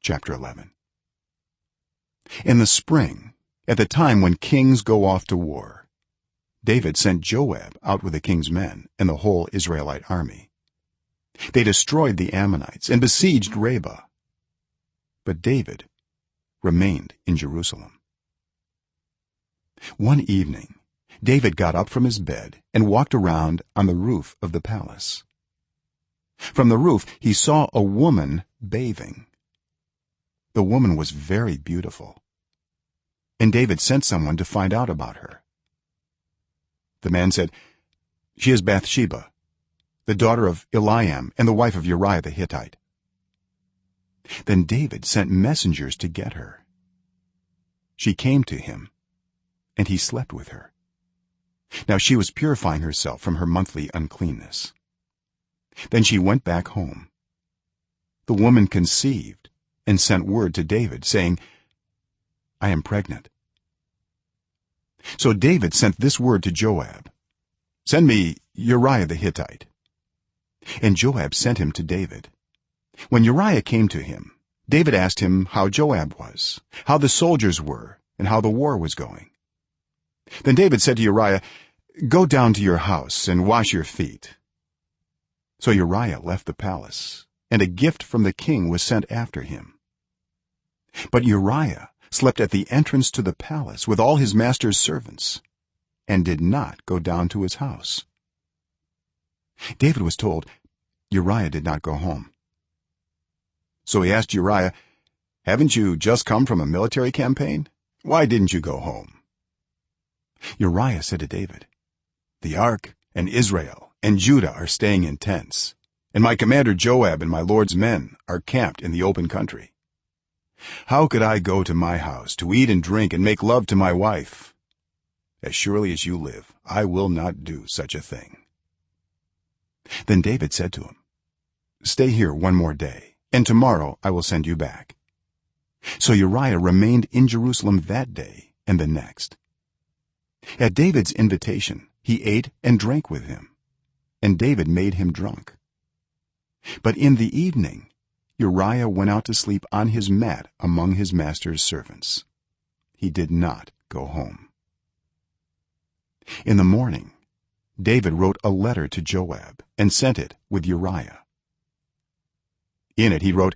Chapter 11. In the spring, at the time when kings go off to war, David sent Joab out with the king's men and the whole Israelite army. They destroyed the Ammonites and besieged Rabbah, but David remained in Jerusalem. One evening, David got up from his bed and walked around on the roof of the palace. From the roof he saw a woman bathing. The woman was very beautiful, and David sent someone to find out about her. The man said, "She is Bathsheba, the daughter of Eliam and the wife of Uriah the Hittite." Then David sent messengers to get her. She came to him, and he slept with her. Now she was purifying herself from her monthly uncleanness. Then she went back home. The woman conceived and sent word to David, saying, "I am pregnant." So David sent this word to Joab, "Send me Uriah the Hittite." And Joab sent him to David. When Uriah came to him, David asked him how Joab was, how the soldiers were, and how the war was going. Then David said to Uriah, "Go down to your house and wash your feet." So Uriah left the palace, and a gift from the king was sent after him. But Uriah slept at the entrance to the palace with all his master's servants, and did not go down to his house. David was told Uriah did not go home. So he asked Uriah, "Haven't you just come from a military campaign? Why didn't you go home?" Uriah said to David, "The ark and Israel and Judah are staying in tents, and my commander Joab and my lord's men are camped in the open country. How could I go to my house to eat and drink and make love to my wife? As surely as you live, I will not do such a thing." Then David said to him, "Stay here one more day, and tomorrow I will send you back." So Uriah remained in Jerusalem that day and the next. At David's invitation, he ate and drank with him, and David made him drunk. But in the evening, Uriah went out to sleep on his mat among his master's servants. He did not go home. In the morning, David wrote a letter to Joab and sent it with Uriah. In it he wrote,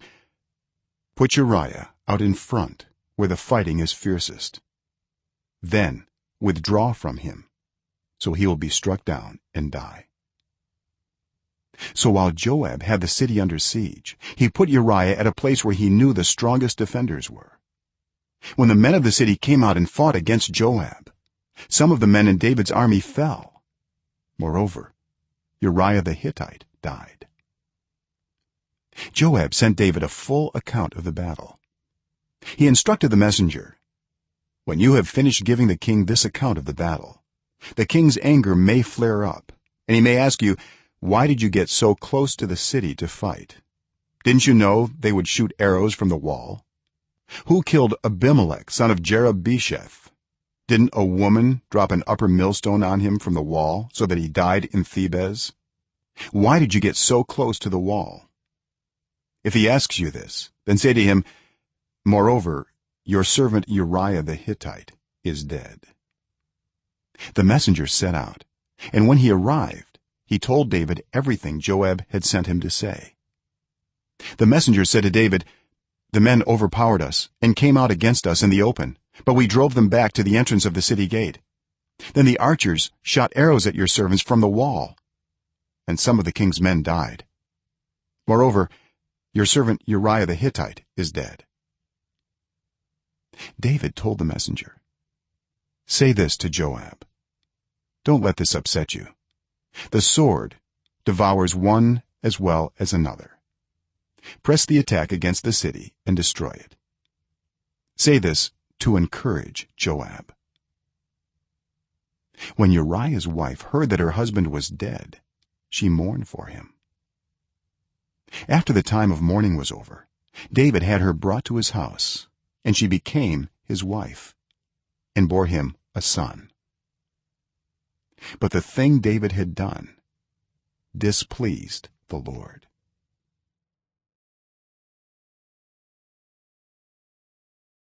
"Put Uriah out in front where the fighting is fiercest. Then withdraw from him, so he will be struck down and die." So while Joab had the city under siege, he put Uriah at a place where he knew the strongest defenders were. When the men of the city came out and fought against Joab, some of the men in David's army fell. Moreover, Uriah the Hittite died. Joab sent David a full account of the battle. He instructed the messenger, "When you have finished giving the king this account of the battle, the king's anger may flare up, and he may ask you, 'Why did you get so close to the city to fight? Didn't you know they would shoot arrows from the wall? Who killed Abimelech son of Jerub-Besheth? Didn't a woman drop an upper millstone on him from the wall so that he died in Thebez? Why did you get so close to the wall?' If he asks you this, then say to him, 'Moreover, your servant Uriah the Hittite is dead.'" The messenger set out, and when he arrived, he told David everything Joab had sent him to say. The messenger said to David, "The men overpowered us and came out against us in the open, but we drove them back to the entrance of the city gate. Then the archers shot arrows at your servants from the wall, and some of the king's men died. Moreover, your servant Uriah the Hittite is dead." David told the messenger, "Say this to Joab, 'Don't let this upset you. The sword devours one as well as another. Press the attack against the city and destroy it.' Say this to encourage Joab." When Uriah's wife heard that her husband was dead, she mourned for him. After the time of mourning was over, David had her brought to his house, and she became his wife and bore him a son. But the thing David had done displeased the Lord.